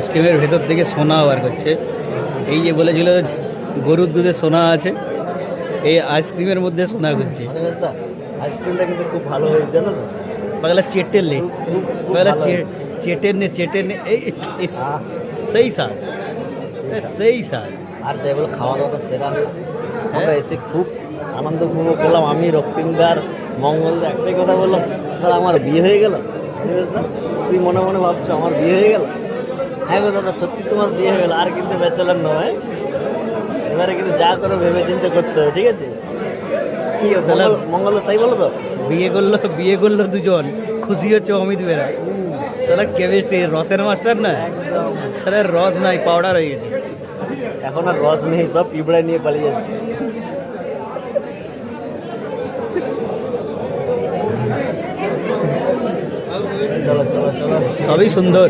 আইসক্রিমের ভেতর থেকে সোনা বার করছে। এই যে বলেছিল গরুর দুধে সোনা আছে, এই আইসক্রিমের মধ্যে সোনা করছে। আইসক্রিমটা কিন্তু খুব ভালো হয়েছে, জানো তো? বাগলা চেটের লে, বাগলা চেটের নে এই সেই স্বাদ, সেই স্বাদ। আর তাই বলে খাওয়া দাওয়াটা সেরা হয়েছে। আমরা এসে খুব আনন্দ উপভোগ করলাম। আমি রক্তিমদার মঙ্গলদা একটাই কথা বললাম, স্যার আমার বিয়ে হয়ে গেল। তুই মনে মনে ভাবছো আমার বিয়ে হয়ে গেল? হ্যাঁ গো দাদা, সত্যি তোমার বিয়ে হয়ে গেল, আর কিন্তু ব্যাচেলার নয়। এবারে কিন্তু যা করো ভেবে চিন্তে করতে হবে, ঠিক আছে? কি মঙ্গলদা তাই বলো তো? বিয়ে করলো দুজন, খুশি হচ্ছে অমিত বেরা। সালা কেমিস্ট্রি রসের মাস্টার না, সালা রস নাই, পাউডার হয়ে গেছে। এখন আর রস নেই, সব পিঁপড়ায় নিয়ে পালিয়ে যাচ্ছে। চলো চলো চলো, সবই সুন্দর।